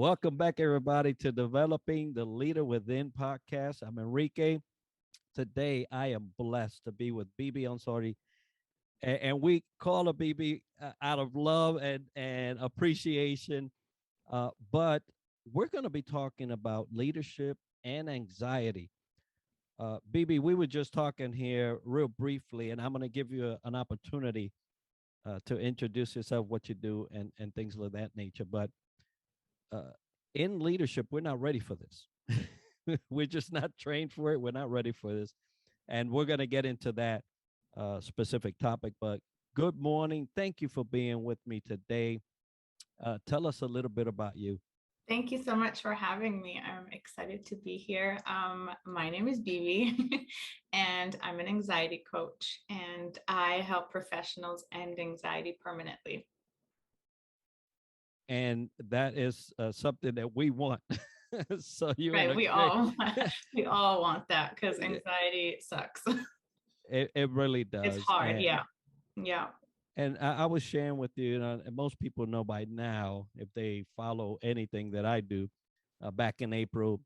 Welcome back, everybody, to Developing the Leader Within podcast. I'm Enrique. Today, I am blessed to be with Bibi Onsori, and we call her Bibi out of love and appreciation. But we're going to be talking about leadership and anxiety. Bibi, we were just talking here real briefly, and I'm going to give you an opportunity to introduce yourself, what you do, and things of that nature. But uh, in leadership, we're not ready for this. We're just not trained for it. We're not ready for this. And we're going to get into that specific topic. But good morning. Thank you for being with me today. Tell us a little bit about you. Thank you so much for having me. I'm excited to be here. My name is Bibi, and I'm an anxiety coach, and I help professionals end anxiety permanently. And that is something that we want. So you're in Right? a We great. all we all want that because anxiety sucks. It really It's does. hard. Yeah. Yeah. And I was sharing with you, and most people know by now if they follow anything that I do. Back in April,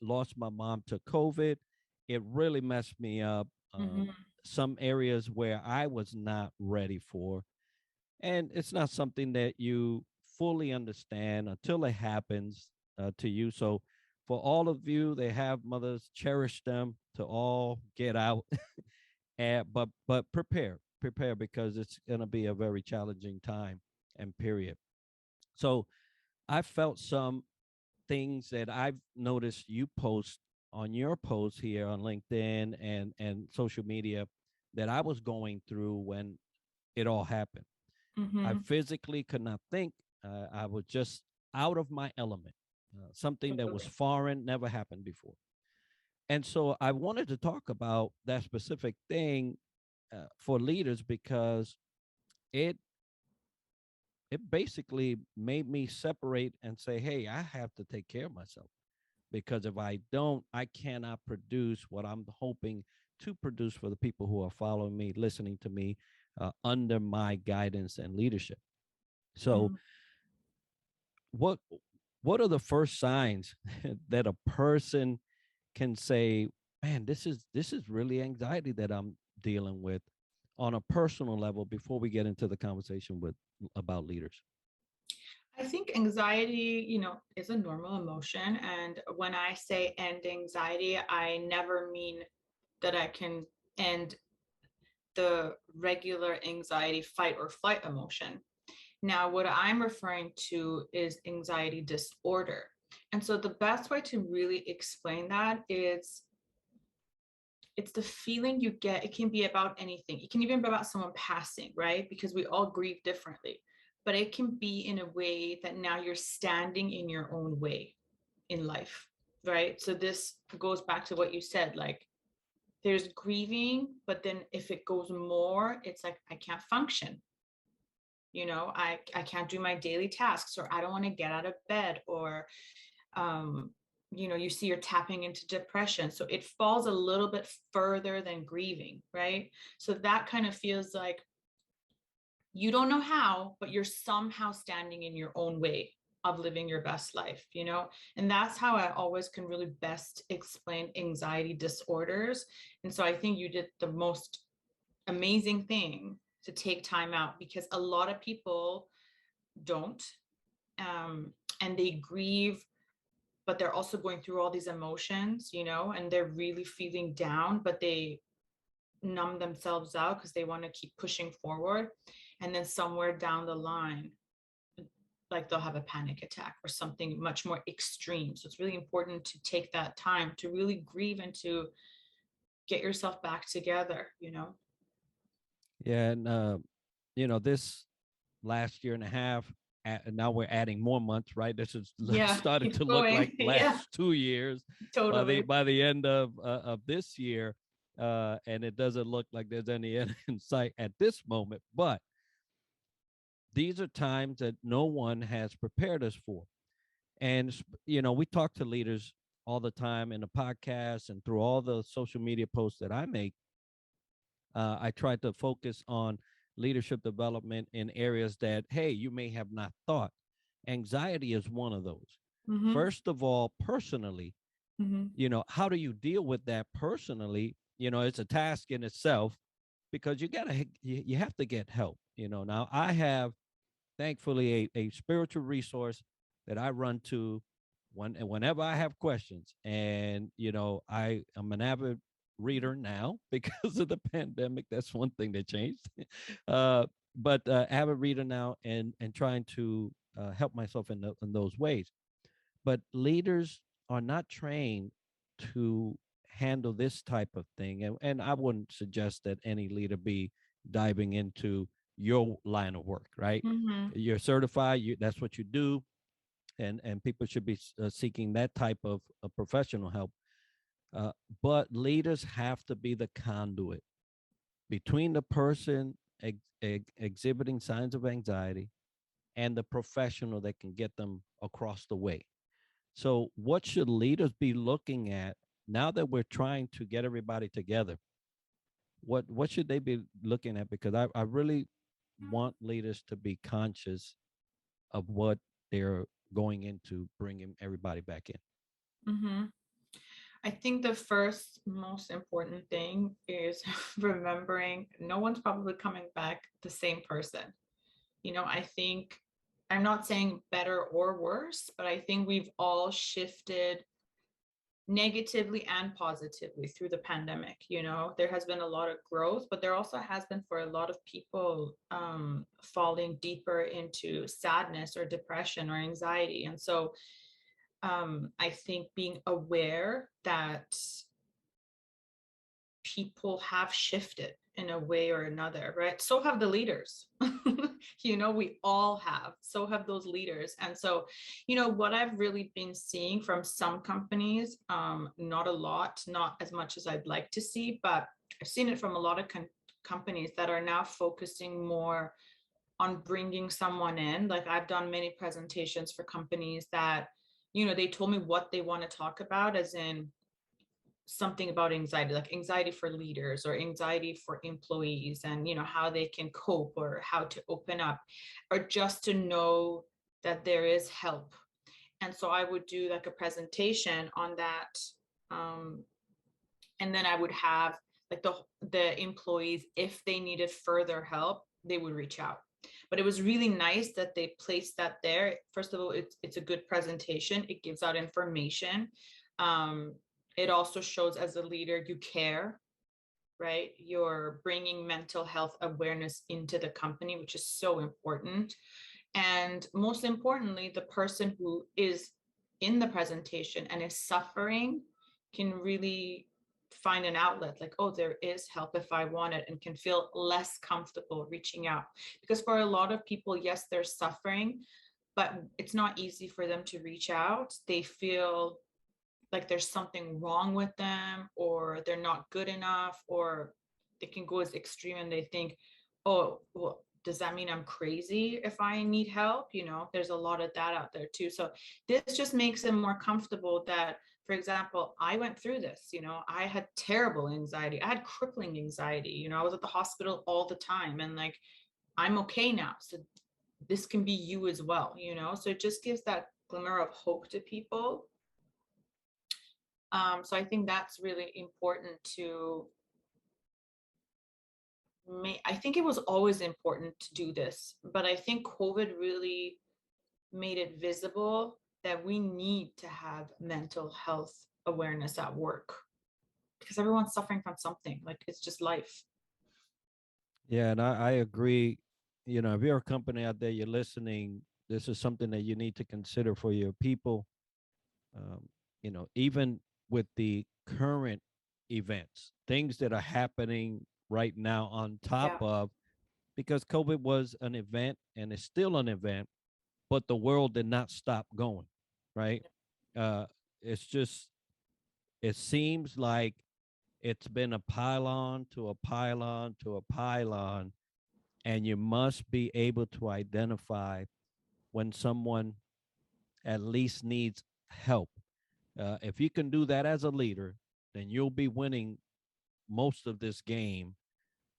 lost my mom to COVID. It really messed me up. hmm Some areas where I was not ready for. And it's not something that you fully understand until it happens to you. So, for all of you that have mothers, cherish them to all get out. And but prepare because it's going to be a very challenging time and period. So, I felt some things that I've noticed you post on your posts here on LinkedIn and social media that I was going through when it all happened. I hmm physically could not think. I was just out of my element, something that was Totally. foreign, never happened before. And so I wanted to talk about that specific thing for leaders because it it basically made me separate and say, hey, I have to take care of myself because if I don't, I cannot produce what I'm hoping to produce for the people who are following me, listening to me under my guidance and leadership. So, hmm what what are the first signs that a person can say, man, this is really anxiety that I'm dealing with on a personal level before we get into the conversation with about leaders? I think anxiety, is a normal emotion. And when I say end anxiety, I never mean that I can end the regular anxiety fight or flight emotion. Now, what I'm referring to is anxiety disorder. And so the best way to really explain that is it's the feeling you get. It can be about anything. It can even be about someone passing, right? Because we all grieve differently. But it can be in a way that now you're standing in your own way in life, right? So this goes back to what you said, like there's grieving, but then if it goes more, it's like I can't function. I can't do my daily tasks, or I don't want to get out of bed, or um you see you're tapping into depression, so it falls a little bit further than grieving, right? So that kind of feels like you don't know how, but you're somehow standing in your own way of living your best life. And that's how I always can really best explain anxiety disorders. And so I think you did the most amazing thing to take time out, because a lot of people don't, um, and they grieve, but they're also going through all these emotions, and they're really feeling down, but they numb themselves out because they want to keep pushing forward. And then somewhere down the line, like they'll have a panic attack or something much more extreme. So it's really important to take that time to really grieve and to get yourself back together. Yeah, and this last year and a half, and now we're adding more months, right? This is Yeah, starting keep to look like going. Yeah, last 2 years by the totally. by the end of this year, and it doesn't look like there's any end in sight at this moment. But these are times that no one has prepared us for. And we talk to leaders all the time in the podcast and through all the social media posts that I make. I try to focus on leadership development in areas that, hey, you may have not thought. Anxiety is one of those. Mm-hmm. First of all, personally, Mm-hmm. how do you deal with that personally? It's a task in itself, because you have to get help. Now I have, thankfully, a spiritual resource that I run to whenever I have questions. And I am an avid reader now because of the pandemic. That's one thing that changed. uh, but avid reader now, and trying to help myself in those ways. But leaders are not trained to handle this type of thing. And I wouldn't suggest that any leader be diving into your line of work, right? Mm-hmm. You're certified, that's what you do. And people should be seeking that type of professional help. uh, but leaders have to be the conduit between the person exhibiting signs of anxiety and the professional that can get them across the way. So, what should leaders be looking at now that we're trying to get everybody together? What should they be looking at? Because I really want leaders to be conscious of what they're going into bringing everybody back in. Mm-hmm. I think the first most important thing is remembering no one's probably coming back the same person. I think I'm not saying better or worse, but I think we've all shifted negatively and positively through the pandemic. There has been a lot of growth, but there also has been for a lot of people falling deeper into sadness or depression or anxiety. And so I think being aware that people have shifted in a way or another, right? So have the leaders. We all have. So have those leaders. And so, what I've really been seeing from some companies, not a lot, not as much as I'd like to see, but I've seen it from a lot of companies that are now focusing more on bringing someone in. Like I've done many presentations for companies that, they told me what they want to talk about, as in something about anxiety, like anxiety for leaders or anxiety for employees, and how they can cope or how to open up, or just to know that there is help. And so I would do like a presentation on that, um, and then I would have like the employees, if they needed further help, they would reach out. But it was really nice that they placed that there. First of all, it's a good presentation, it gives out information. um, it also shows as a leader you care, right? You're bringing mental health awareness into the company, which is so important. And most importantly, the person who is in the presentation and is suffering can really find an outlet, like, oh, there is help if I want it, and can feel less comfortable reaching out. Because for a lot of people, yes, they're suffering, but it's not easy for them to reach out. They feel like there's something wrong with them, or they're not good enough, or they can go as extreme and they think, oh, well, does that mean I'm crazy if I need help? There's a lot of that out there too. So this just makes them more comfortable that, for example, I went through this. I had terrible anxiety, I had crippling anxiety. I was at the hospital all the time, and like, I'm okay now. So this can be you as well. So it just gives that glimmer of hope to people. So I think that's really important to me. I think it was always important to do this, but I think COVID really made it visible that we need to have mental health awareness at work, because everyone's suffering from something. Like, it's just life. Yeah, and I agree. If you're a company out there, you're listening, this is something that you need to consider for your people. Um, even with the current events, things that are happening right now on top Yeah. of, because COVID was an event and it's still an event, but the world did not stop going, right? Uh, it's just, it seems like it's been a pylon to a pylon to a pylon, and you must be able to identify when someone at least needs help. If you can do that as a leader, then you'll be winning most of this game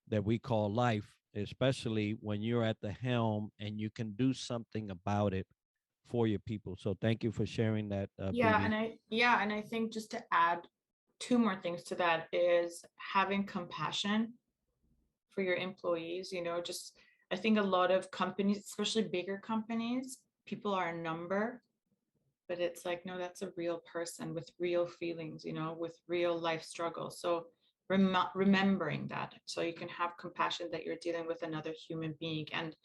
that we call life, especially when you're at the helm and you can do something about it for your people. So thank you for sharing that, Yeah, BB. and I think just to add two more things to that is having compassion for your employees, just I think a lot of companies, especially bigger companies, people are a number, but it's like, no, that's a real person with real feelings, with real life struggles. So remembering that so you can have compassion that you're dealing with another human being. And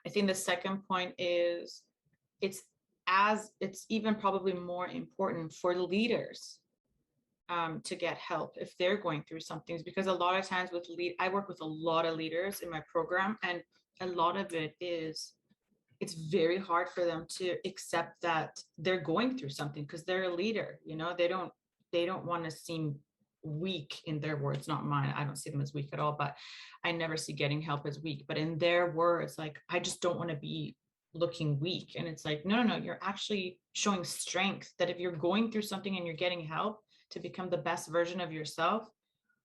I think the second point is it's it's even probably more important for leaders to get help if they're going through some things, because a lot of times I work with a lot of leaders in my program, and a lot of it is it's very hard for them to accept that they're going through something because they're a leader. They don't want to seem weak, in their words, not mine. I don't see them as weak at all, but I never see getting help as weak. But in their words, like, I just don't want to be looking weak. And it's like, no, no, no, you're actually showing strength, that if you're going through something and you're getting help to become the best version of yourself,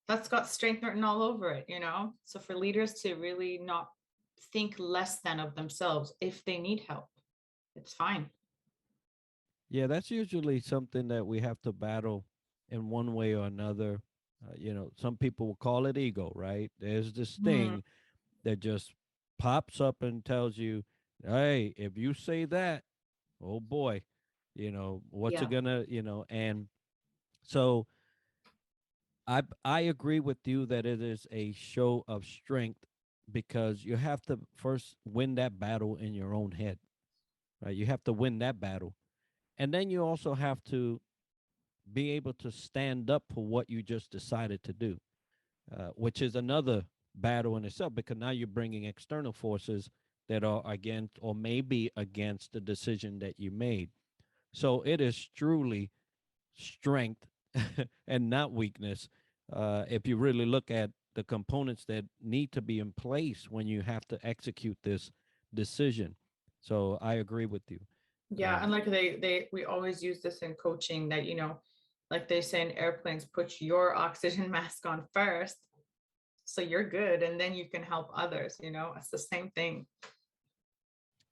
that's got strength written all over it. So for leaders to really not think less than of themselves if they need help, it's fine. Yeah, that's usually something that we have to battle in one way or another. Some people will call it ego, right? There's this Hmm. thing that just pops up and tells you, hey, if you say that, oh boy, what's it Yeah. gonna, and so I agree with you that it is a show of strength because you have to first win that battle in your own head, right? You have to win that battle. And then you also have to be able to stand up for what you just decided to do, which is another battle in itself because now you're bringing external forces that are against or maybe against the decision that you made. So it is truly strength and not weakness. If you really look at the components that need to be in place when you have to execute this decision. So I agree with you. Yeah, Um, and like we always use this in coaching, that like they say in airplanes, put your oxygen mask on first so you're good, and then you can help others. It's the same thing.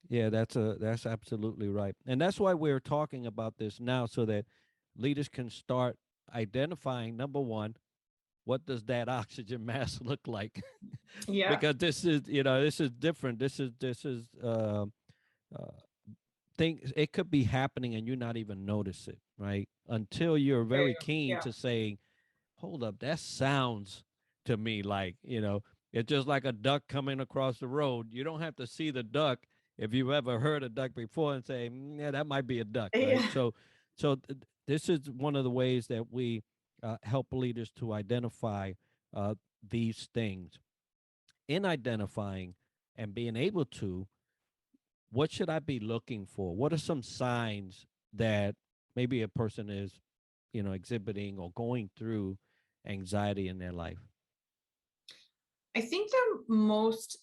yeah, that's absolutely right, and that's why we're talking about this now, so that leaders can start identifying number one, what does that oxygen mask look like? Yeah. Because this is different. Uh, things it could be happening and you not even notice it, right? Until you're There you very go. keen Yeah. to say, hold up, that sounds to me like, it's just like a duck coming across the road. You don't have to see the duck if you've ever heard a duck before and say, yeah, that might be a duck, right? Yeah. So this is one of the ways that we help leaders to identify these things. In identifying and being able to, what should I be looking for? What are some signs that maybe a person is, exhibiting or going through anxiety in their life? I think the most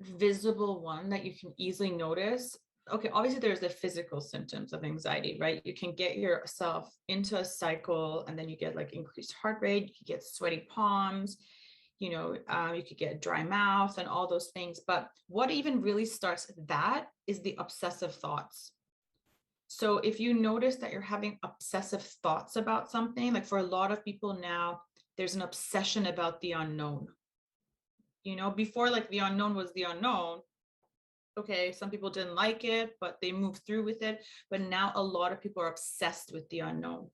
visible one that you can easily notice, okay, obviously there's the physical symptoms of anxiety, right? You can get yourself into a cycle, and then you get like increased heart rate, you get sweaty palms, you could get dry mouth and all those things. But what even really starts that is the obsessive thoughts. So if you notice that you're having obsessive thoughts about something, like for a lot of people now, there's an obsession about the unknown. Before, like, the unknown was the unknown. Okay, some people didn't like it, but they moved through with it. But now a lot of people are obsessed with the unknown.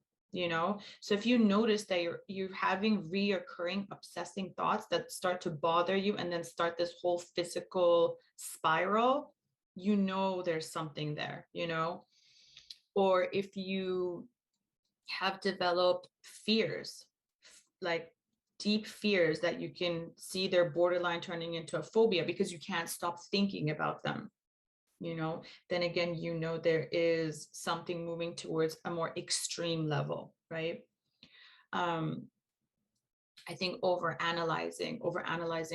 So if you notice that you're having reoccurring obsessing thoughts that start to bother you and then start this whole physical spiral, there's something there. Or if you have developed fears, like deep fears that you can see they're borderline turning into a phobia because you can't stop thinking about them, then again, there is something moving towards a more extreme level, right? Um, I think overanalyzing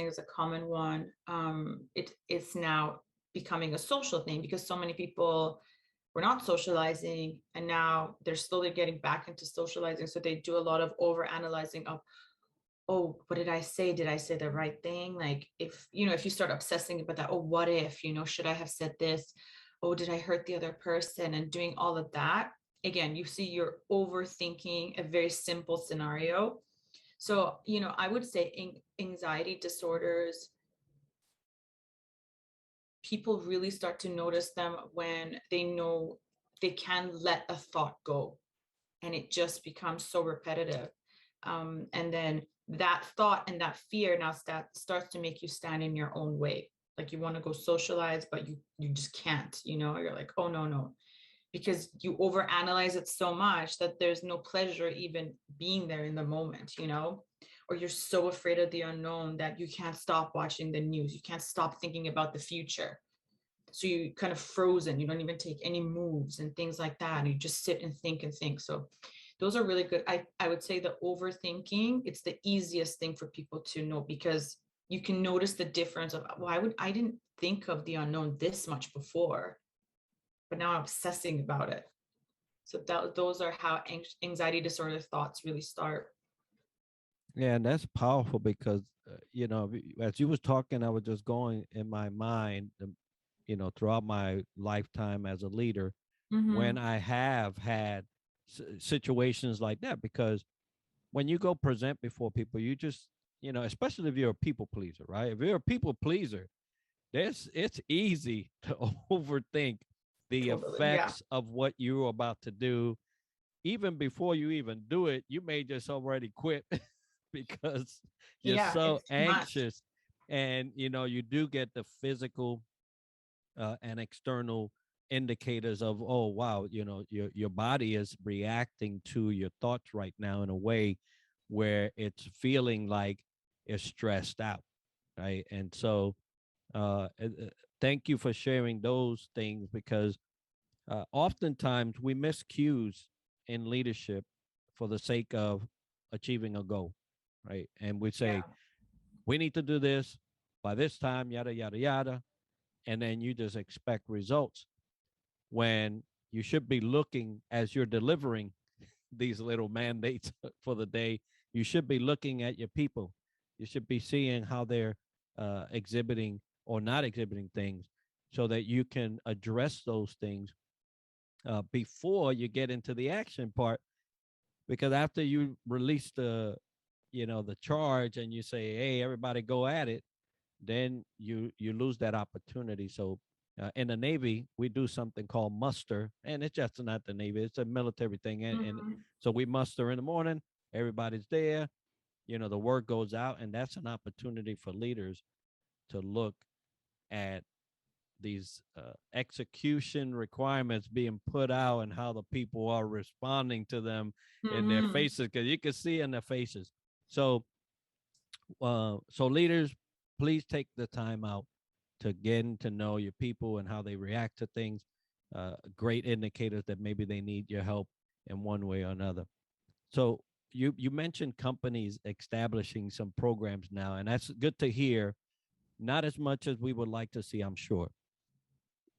is a common one. It's now becoming a social thing because so many people were not socializing, and now they're slowly getting back into socializing. So they do a lot of overanalyzing of, oh, what did I say? Did I say the right thing? Like, if you start obsessing about that, oh, what if, should I have said this? oh, did I hurt the other person, and doing all of that. Again, you see you're overthinking a very simple scenario. So, I would say anxiety disorders, people really start to notice them when they know they can let a thought go and it just becomes so repetitive. And then that thought and that fear now starts to make you stand in your own way. Like you want to go socialize, but you just can't, you're like, oh no, no, because you overanalyze it so much that there's no pleasure even being there in the moment, or you're so afraid of the unknown that you can't stop watching the news. You can't stop thinking about the future. So you kind of frozen, you don't even take any moves and things like that. And you just sit and think and think. So those are really good. I would say the overthinking, it's the easiest thing for people to know, because you can notice the difference of, I didn't think of the unknown this much before, but now I'm obsessing about it. So those are how anxiety disorder thoughts really start. Yeah, and that's powerful because as you was talking, I was just going in my mind, throughout my lifetime as a leader, when Mm-hmm. I have had situations like that. Because when you go present before people, you just, especially if you're a people pleaser, right? If you're a people pleaser, it's easy to overthink the Totally. Yeah. effects of what you're about to do. Even before you even do it, you may just already quit because you're Yeah. so It's too much. anxious. And you do get the physical and external indicators of, oh wow, your body is reacting to your thoughts right now in a way where it's feeling like it's stressed out, right? And so thank you for sharing those things, because oftentimes we miss cues in leadership for the sake of achieving a goal, right? And we Yeah. say, we need to do this by this time, yada, yada, yada. And then you just expect results when you should be looking, as you're delivering these little mandates for the day, you should be looking at your people. You should be seeing how they're exhibiting or not exhibiting things, so that you can address those things before you get into the action part. Because after you release the charge and you say, hey, everybody go at it, then you lose that opportunity. So in the Navy, we do something called muster, and it's just not the Navy; it's a military thing. And Mm-hmm. so we muster in the morning. Everybody's there. The word goes out, and that's an opportunity for leaders to look at these execution requirements being put out and how the people are responding to them in their Mm-hmm. faces, because you can see in their faces. So leaders, please take the time out to get to know your people and how they react to things. Great indicators that maybe they need your help in one way or another. So you mentioned companies establishing some programs now, and that's good to hear. Not as much as we would like to see, I'm sure.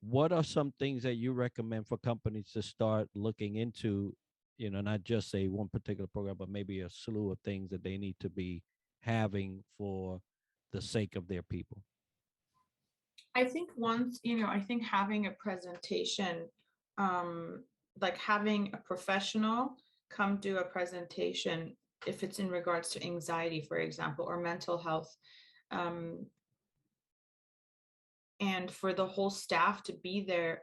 What are some things that you recommend for companies to start looking into, not just say one particular program, but maybe a slew of things that they need to be having for the sake of their people? I think having a presentation, um, like having a professional come do a presentation, if it's in regards to anxiety, for example, or mental health, um, and for the whole staff to be there,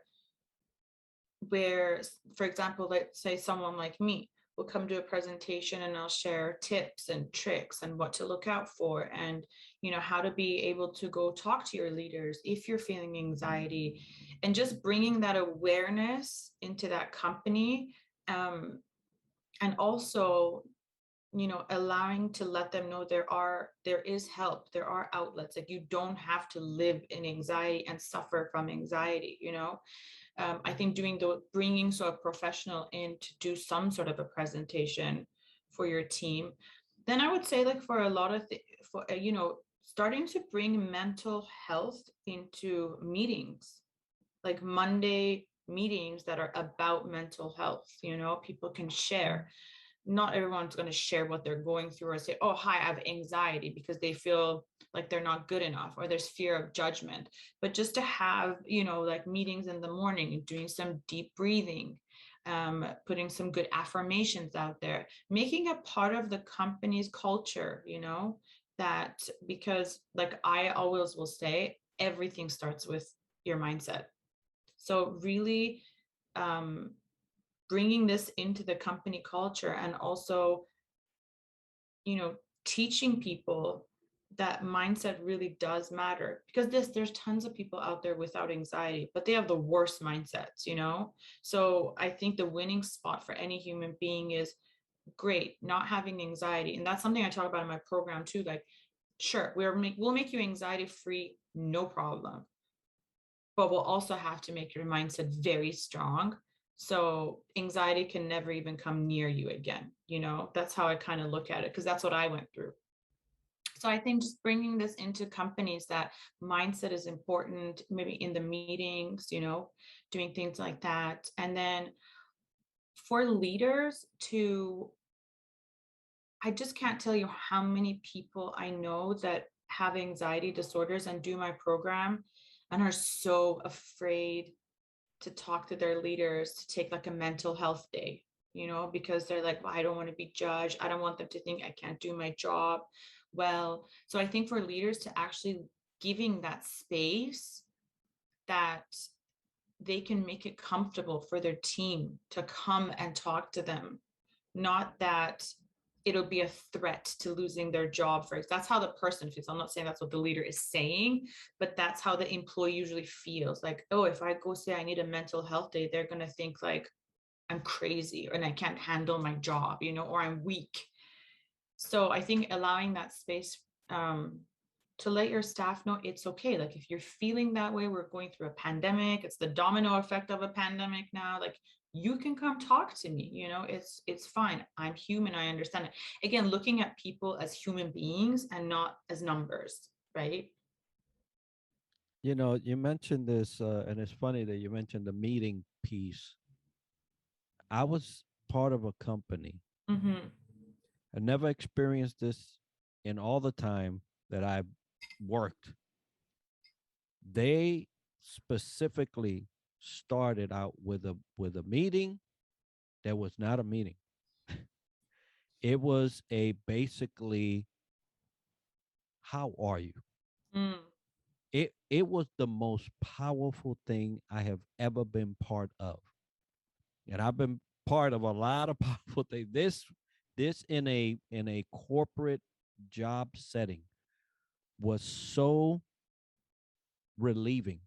where, for example, let's say someone like me will come to a presentation and I'll share tips and tricks and what to look out for, and how to be able to go talk to your leaders if you're feeling anxiety, and just bringing that awareness into that company, um, and also allowing to let them know there is help, there are outlets. Like, you don't have to live in anxiety and suffer from anxiety. I think bringing so a professional in to do some sort of a presentation for your team. Then I would say, like, for a lot of for starting to bring mental health into meetings, like Monday meetings that are about mental health. People can share. not everyone's going to share what they're going through or say, oh, hi, I have anxiety, because they feel like they're not good enough or there's fear of judgment. But just to have, like meetings in the morning and doing some deep breathing, putting some good affirmations out there, making a part of the company's culture, that, because like I always will say, everything starts with your mindset. So really, um, bringing this into the company culture, and also, you know, teaching people that mindset really does matter, because there's tons of people out there without anxiety, but they have the worst mindsets. So I think the winning spot for any human being is, great, not having anxiety. And that's something I talk about in my program too. Like, sure, we'll make you anxiety free, no problem, but we'll also have to make your mindset very strong, so anxiety can never even come near you again. That's how I kind of look at it, because that's what I went through. So I think just bringing this into companies, that mindset is important, maybe in the meetings, doing things like that. And then for leaders to, I just can't tell you how many people I know that have anxiety disorders and do my program and are so afraid to talk to their leaders, to take like a mental health day, because they're like, well, I don't want to be judged. I don't want them to think I can't do my job well. So I think for leaders to actually giving that space, that they can make it comfortable for their team to come and talk to them, not that it'll be a threat to losing their job. For that's how the person feels. I'm not saying that's what the leader is saying, but that's how the employee usually feels. Like, oh, if I go say I need a mental health day, they're going to think like I'm crazy and I can't handle my job, or I'm weak. So I think allowing that space, to let your staff know it's okay. Like, if you're feeling that way, we're going through a pandemic, it's the domino effect of a pandemic now, like, you can come talk to me, it's fine. I'm human, I understand it. Again, looking at people as human beings and not as numbers, right? You mentioned this, and it's funny that you mentioned the meeting piece. I was part of a company. Mm-hmm. I never experienced this in all the time that I worked. They specifically started out with a meeting that was not a meeting. It was a basically, how are you? Mm. It was the most powerful thing I have ever been part of. And I've been part of a lot of powerful things. This in a corporate job setting was so relieving,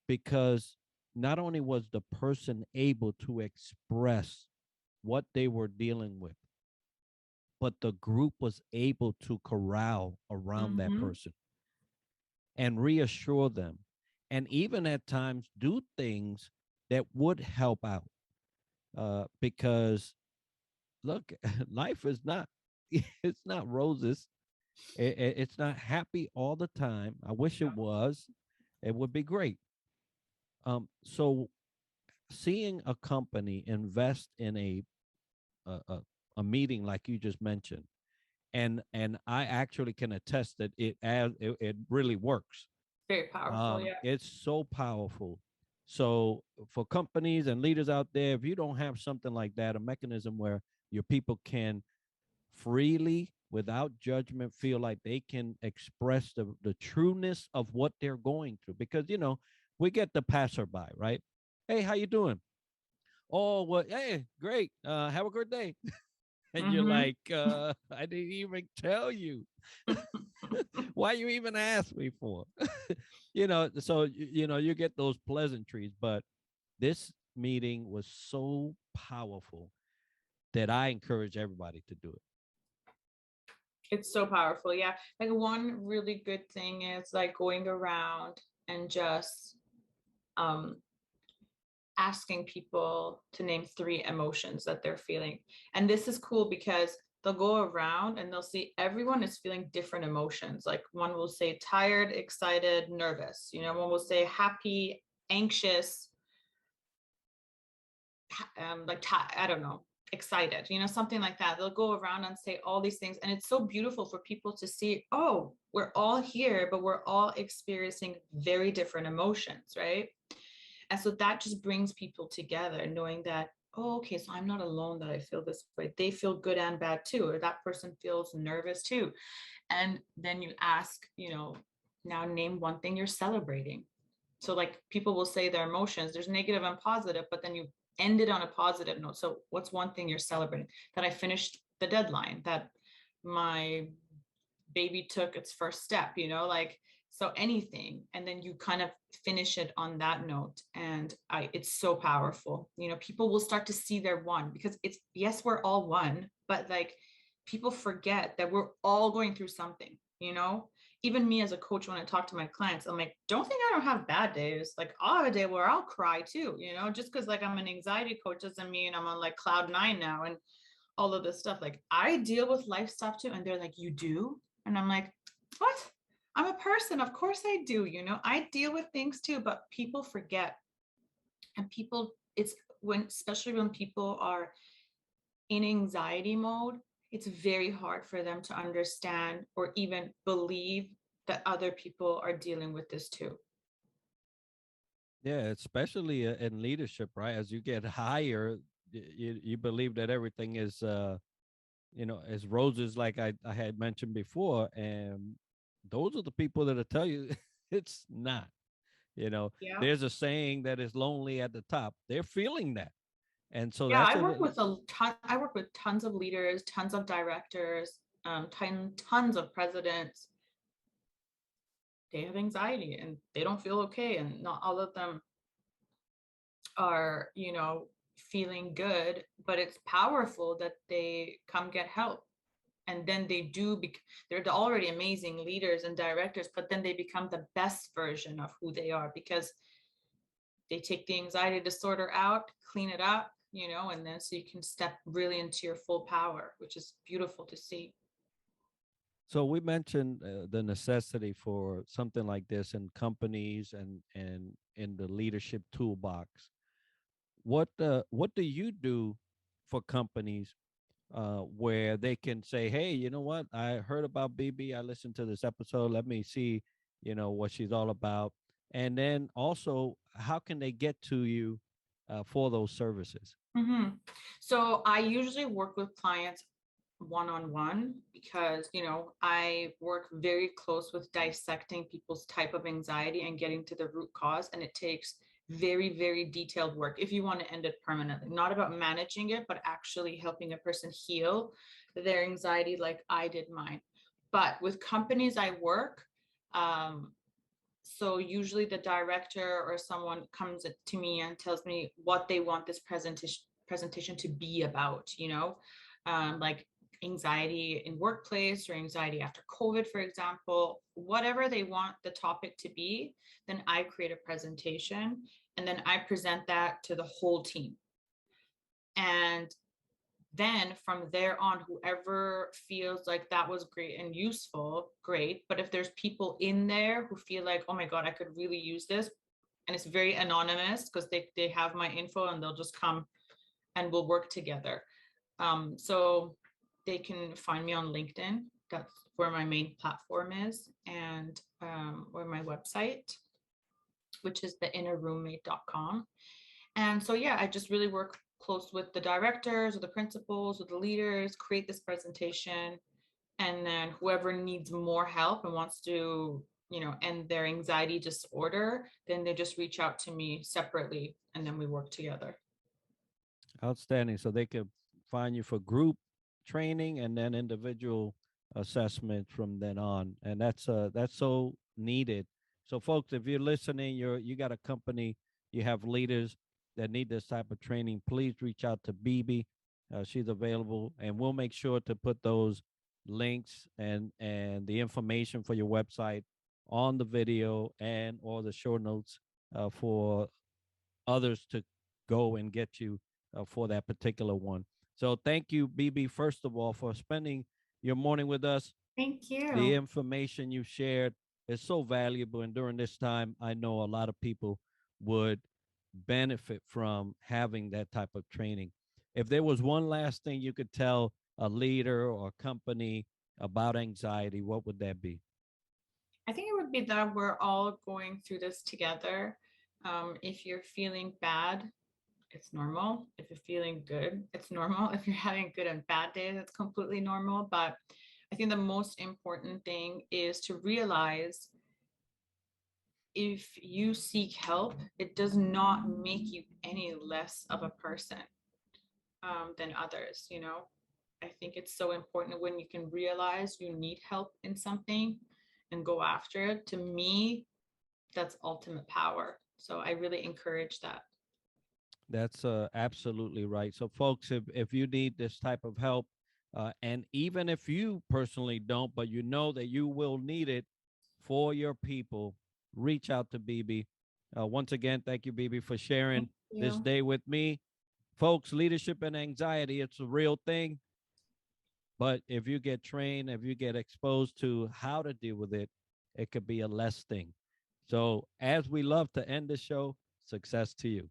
because not only was the person able to express what they were dealing with, but the group was able to corral around that Mm-hmm. person and reassure them, and even at times do things that would help out. Because look, life is not it's not roses. It's not happy all the time. I wish it was. It would be great. So seeing a company invest in a, a, a meeting like you just mentioned, and I actually can attest that it really works. Very powerful, yeah. It's so powerful. So for companies and leaders out there, if you don't have something like that, a mechanism where your people can freely, without judgment, feel like they can express the trueness of what they're going through, because we get the passerby, right? Hey, how you doing? Oh, well, hey, great. Have a good day. And you're Mm-hmm. like, I didn't even tell you. Why you even ask me for? So you get those pleasantries, but this meeting was so powerful that I encourage everybody to do it. It's so powerful, yeah. Like, one really good thing is like going around and just um asking people to name 3 emotions that they're feeling. And this is cool because they'll go around and they'll see everyone is feeling different emotions. Like, one will say tired, excited, nervous. One will say happy, anxious, like I don't know, excited, something like that. They'll go around and say all these things. And it's so beautiful for people to see, oh, we're all here, but we're all experiencing very different emotions, right? And so that just brings people together, knowing that, oh, okay, so I'm not alone that I feel this way. They feel good and bad too, or that person feels nervous too. And then you ask, now name one thing you're celebrating. So like people will say their emotions, there's negative and positive, but then you end it on a positive note. So what's one thing you're celebrating? That I finished the deadline, that my baby took its first step, like, so anything. And then you kind of finish it on that note. And it's so powerful. People will start to see their one, because it's, yes, we're all one, but like people forget that we're all going through something, even me as a coach, when I talk to my clients, I'm like, don't think I don't have bad days. Like I'll have a day where I'll cry too, just because like I'm an anxiety coach doesn't mean I'm on like cloud nine now and all of this stuff. Like I deal with life stuff too. And they're like, you do? And I'm like, what? I'm a person. Of course I do. I deal with things too, but people forget. And people, it's especially when people are in anxiety mode, it's very hard for them to understand or even believe that other people are dealing with this too. Yeah, especially in leadership, right? As you get higher, you believe that everything is is roses, like I had mentioned before, and those are the people that'll tell you it's not. Yeah. There's a saying that is lonely at the top. They're feeling that, and so Yeah, that's I what. work with a ton. I work with tons of leaders, tons of directors, tons of presidents. They have anxiety and they don't feel okay, and not all of them are, feeling good. But it's powerful that they come get help, and then they do. They're already amazing leaders and directors, but then they become the best version of who they are because they take the anxiety disorder out, clean it up, and then so you can step really into your full power, which is beautiful to see. So we mentioned the necessity for something like this in companies and in the leadership toolbox. What do you do for companies where they can say, hey, you know what? I heard about BB. I listened to this episode. Let me see, what she's all about. And then also, how can they get to you for those services? Mm-hmm. So I usually work with clients one-on-one because, I work very close with dissecting people's type of anxiety and getting to the root cause. And it takes very, very detailed work if you want to end it permanently. Not about managing it, but actually helping a person heal their anxiety like I did mine. But with companies I work, so usually the director or someone comes to me and tells me what they want this presentation to be about, like anxiety in workplace or anxiety after COVID, for example, whatever they want the topic to be. Then I create a presentation and then I present that to the whole team. And then from there on, whoever feels like that was great and useful, great. But if there's people in there who feel like, oh my God, I could really use this, and it's very anonymous because they have my info and they'll just come and we'll work together. So they can find me on LinkedIn. That's where my main platform is, and or my website, which is theinnerroommate.com. And so, yeah, I just really work close with the directors or the principals or the leaders, create this presentation. And then whoever needs more help and wants to, end their anxiety disorder, then they just reach out to me separately and then we work together. Outstanding. So they could find you for group training and then individual assessment from then on. And that's so needed. So folks, if you're listening, you got a company, you have leaders that need this type of training, please reach out to Bibi. She's available, and we'll make sure to put those links and the information for your website on the video and or the show notes for others to go and get you for that particular one. So thank you, BB, first of all, for spending your morning with us. Thank The you. information you shared is so valuable. And during this time, I know a lot of people would benefit from having that type of training. if there was one last thing you could tell a leader or a company about anxiety, what would that be? I think it would be that we're all going through this together. If you're feeling bad, it's normal. If you're feeling good, it's normal. If you're having good and bad days, it's completely normal. But I think the most important thing is to realize if you seek help, it does not make you any less of a person than others. I think it's so important when you can realize you need help in something and go after it. To me, that's ultimate power. So I really encourage that. That's absolutely right. So, folks, if you need this type of help, and even if you personally don't, but you know that you will need it for your people, reach out to Bibi. Once again, thank you, Bibi, for Thank sharing this you. day with me. Folks, leadership and anxiety, it's a real thing. But if you get trained, if you get exposed to how to deal with it, it could be a less thing. So, as we love to end the show, success to you.